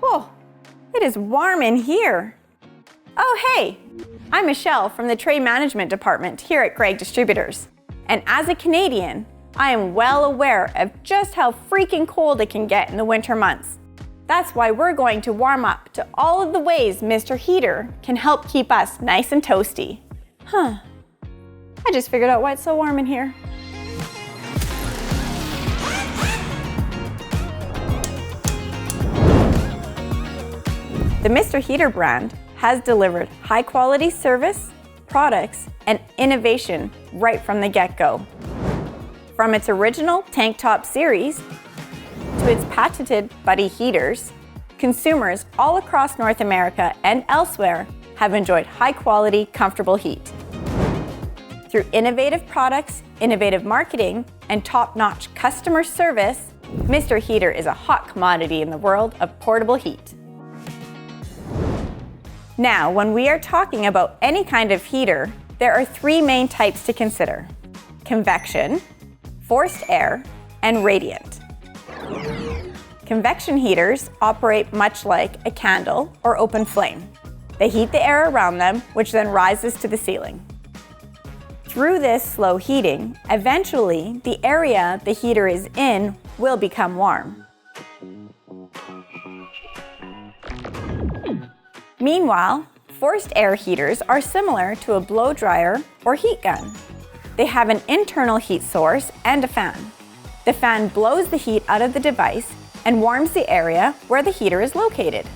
Oh, it is warm in here. Oh, hey, I'm Michelle from the Trade Management Department here at Gregg Distributors. And as a Canadian, I am well aware of just how freaking cold it can get in the winter months. That's why we're going to warm up to all of the ways Mr. Heater can help keep us nice and toasty. I just figured out why it's so warm in here. The Mr. Heater brand has delivered high-quality service, products, and innovation right from the get-go. From its original tank top series to its patented Buddy heaters, consumers all across North America and elsewhere have enjoyed high-quality, comfortable heat. Through innovative products, innovative marketing, and top-notch customer service, Mr. Heater is a hot commodity in the world of portable heat. Now, when we are talking about any kind of heater, there are three main types to consider: convection, forced air, and radiant. Convection heaters operate much like a candle or open flame. They heat the air around them, which then rises to the ceiling. Through this slow heating, eventually the area the heater is in will become warm. Meanwhile, forced air heaters are similar to a blow dryer or heat gun. They have an internal heat source and a fan. The fan blows the heat out of the device and warms the area where the heater is located.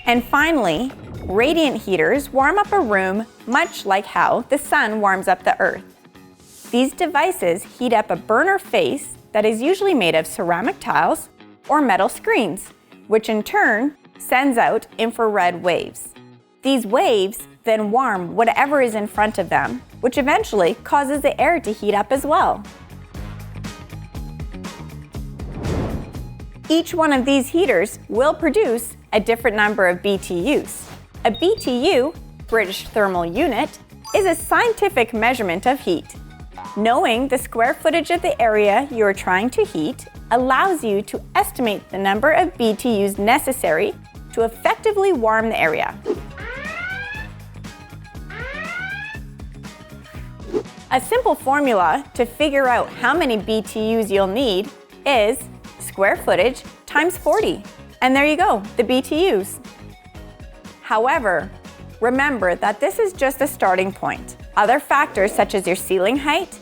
And finally, radiant heaters warm up a room much like how the sun warms up the earth. These devices heat up a burner face that is usually made of ceramic tiles or metal screens, which in turn sends out infrared waves. These waves then warm whatever is in front of them, which eventually causes the air to heat up as well. Each one of these heaters will produce a different number of BTUs. A BTU, British Thermal Unit, is a scientific measurement of heat. Knowing the square footage of the area you are trying to heat allows you to estimate the number of BTUs necessary to effectively warm the area. A simple formula to figure out how many BTUs you'll need is square footage times 40. And there you go, the BTUs. However, remember that this is just a starting point. Other factors such as your ceiling height,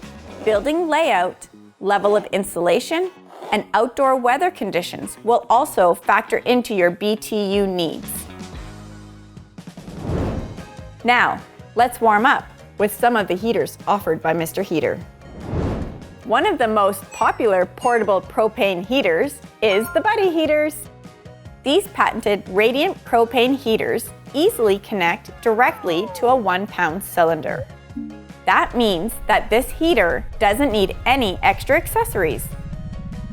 building layout, level of insulation, and outdoor weather conditions will also factor into your BTU needs. Now, let's warm up with some of the heaters offered by Mr. Heater. One of the most popular portable propane heaters is the Buddy heaters. These patented radiant propane heaters easily connect directly to a 1-pound cylinder. That means that this heater doesn't need any extra accessories.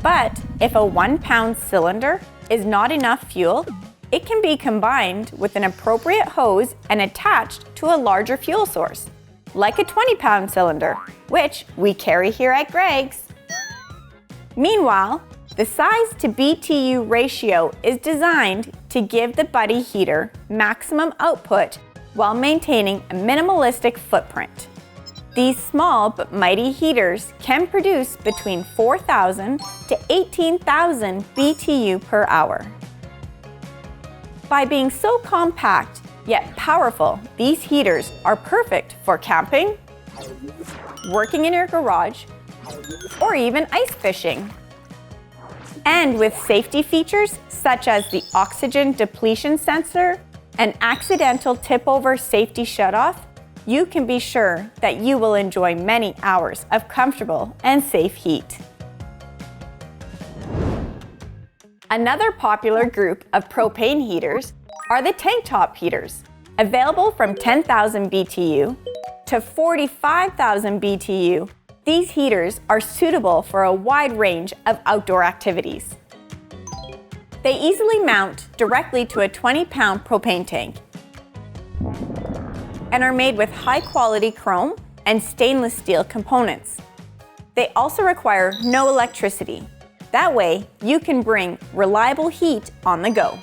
But if a 1-pound cylinder is not enough fuel, it can be combined with an appropriate hose and attached to a larger fuel source, like a 20-pound cylinder, which we carry here at Gregg's. Meanwhile, the size to BTU ratio is designed to give the Buddy heater maximum output while maintaining a minimalistic footprint. These small but mighty heaters can produce between 4,000 to 18,000 BTU per hour. By being so compact yet powerful, these heaters are perfect for camping, working in your garage, or even ice fishing. And with safety features such as the oxygen depletion sensor and accidental tip-over safety shutoff, you can be sure that you will enjoy many hours of comfortable and safe heat. Another popular group of propane heaters are the tank top heaters. Available from 10,000 BTU to 45,000 BTU, these heaters are suitable for a wide range of outdoor activities. They easily mount directly to a 20-pound propane tank and are made with high-quality chrome and stainless steel components. They also require no electricity. That way, you can bring reliable heat on the go.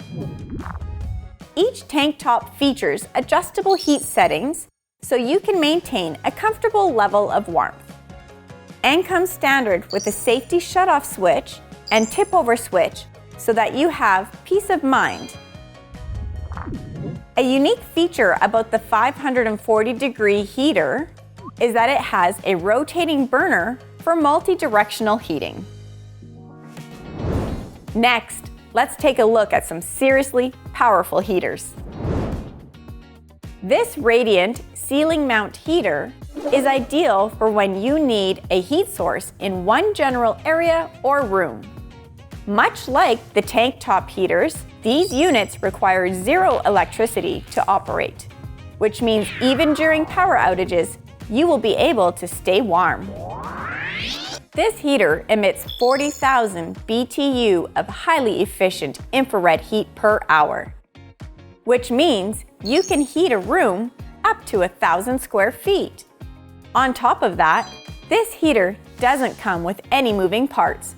Each tank top features adjustable heat settings so you can maintain a comfortable level of warmth, and comes standard with a safety shutoff switch and tip-over switch so that you have peace of mind. A unique feature about the 540-degree heater is that it has a rotating burner for multi-directional heating. Next, let's take a look at some seriously powerful heaters. This radiant ceiling mount heater is ideal for when you need a heat source in one general area or room. Much like the tank top heaters, these units require zero electricity to operate, which means even during power outages, you will be able to stay warm. This heater emits 40,000 BTU of highly efficient infrared heat per hour, which means you can heat a room up to 1,000 square feet. On top of that, this heater doesn't come with any moving parts,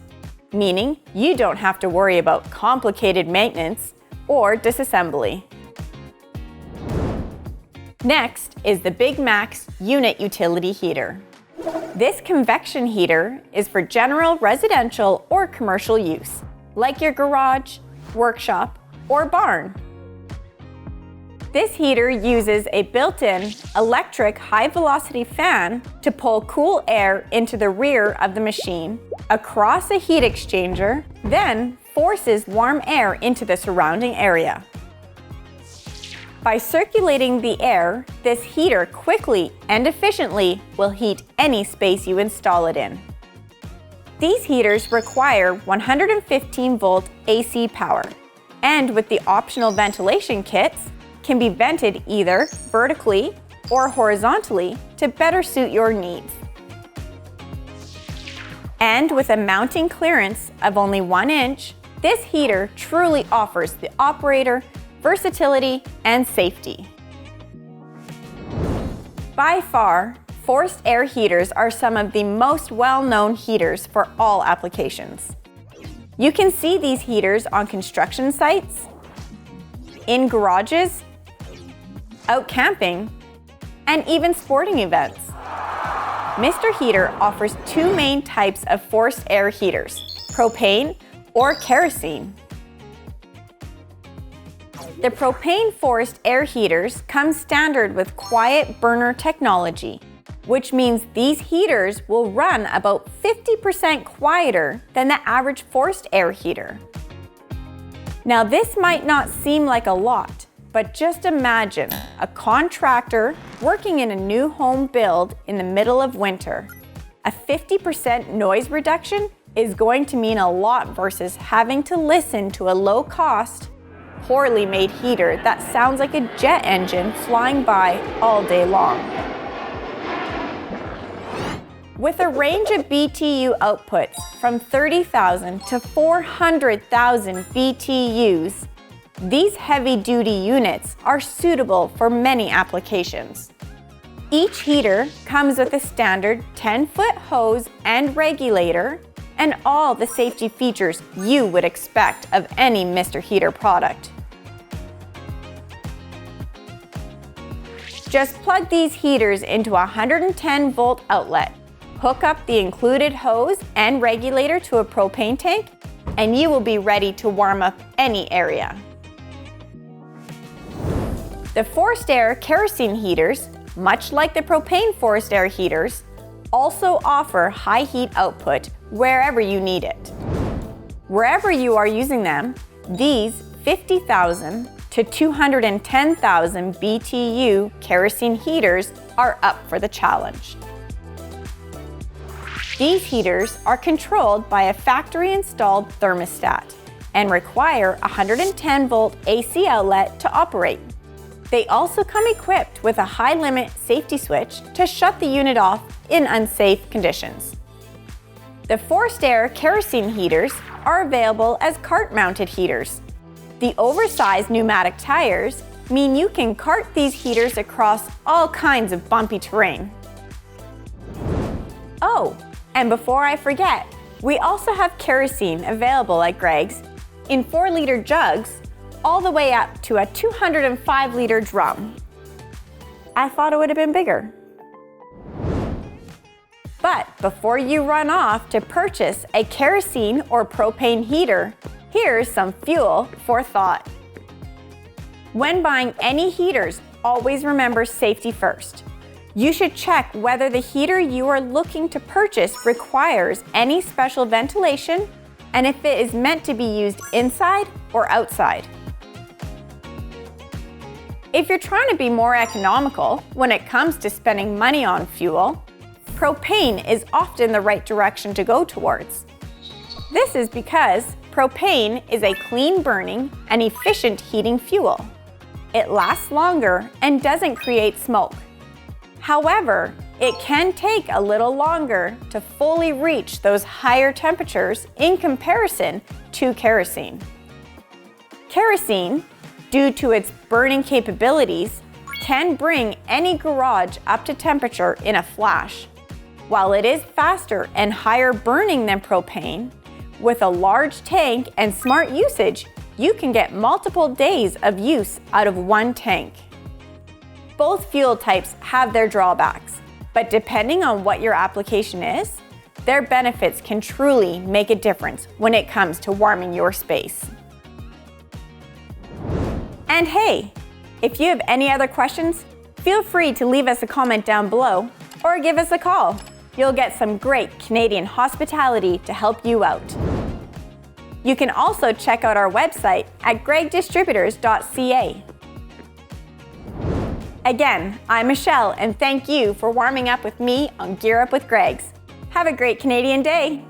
meaning you don't have to worry about complicated maintenance or disassembly. Next is the Big Max Unit Utility Heater. This convection heater is for general residential or commercial use, like your garage, workshop, or barn. This heater uses a built-in electric high-velocity fan to pull cool air into the rear of the machine, across a heat exchanger, then forces warm air into the surrounding area. By circulating the air, this heater quickly and efficiently will heat any space you install it in. These heaters require 115-volt AC power, and with the optional ventilation kits, can be vented either vertically or horizontally to better suit your needs. And with a mounting clearance of only 1 inch, this heater truly offers the operator versatility and safety. By far, forced air heaters are some of the most well-known heaters for all applications. You can see these heaters on construction sites, in garages, out camping, and even sporting events. Mr. Heater offers 2 main types of forced air heaters, propane or kerosene. The propane forced air heaters come standard with quiet burner technology, which means these heaters will run about 50% quieter than the average forced air heater. Now, this might not seem like a lot, but just imagine a contractor working in a new home build in the middle of winter. A 50% noise reduction is going to mean a lot versus having to listen to a low-cost, poorly made heater that sounds like a jet engine flying by all day long. With a range of BTU outputs from 30,000 to 400,000 BTUs, these heavy-duty units are suitable for many applications. Each heater comes with a standard 10-foot hose and regulator and all the safety features you would expect of any Mr. Heater product. Just plug these heaters into a 110-volt outlet, hook up the included hose and regulator to a propane tank, and you will be ready to warm up any area. The forced air kerosene heaters, much like the propane forced air heaters, also offer high heat output wherever you need it. Wherever you are using them, these 50,000 to 210,000 BTU kerosene heaters are up for the challenge. These heaters are controlled by a factory-installed thermostat and require a 110-volt AC outlet to operate. They also come equipped with a high-limit safety switch to shut the unit off in unsafe conditions. The forced air kerosene heaters are available as cart-mounted heaters. The oversized pneumatic tires mean you can cart these heaters across all kinds of bumpy terrain. Oh, and before I forget, We also have kerosene available at Gregg's in 4-liter jugs all the way up to a 205-liter drum. I thought it would have been bigger. But before you run off to purchase a kerosene or propane heater, here's some fuel for thought. When buying any heaters, always remember safety first. You should check whether the heater you are looking to purchase requires any special ventilation and if it is meant to be used inside or outside. If you're trying to be more economical when it comes to spending money on fuel, propane is often the right direction to go towards. This is because propane is a clean-burning and efficient heating fuel. It lasts longer and doesn't create smoke. However, it can take a little longer to fully reach those higher temperatures in comparison to kerosene. Kerosene, due to its burning capabilities, can bring any garage up to temperature in a flash. While it is faster and higher burning than propane, with a large tank and smart usage, you can get multiple days of use out of one tank. Both fuel types have their drawbacks, but depending on what your application is, their benefits can truly make a difference when it comes to warming your space. And hey, if you have any other questions, feel free to leave us a comment down below or give us a call. You'll get some great Canadian hospitality to help you out. You can also check out our website at greggdistributors.ca. Again, I'm Michelle, and thank you for warming up with me on Gear Up with Greggs. Have a great Canadian day!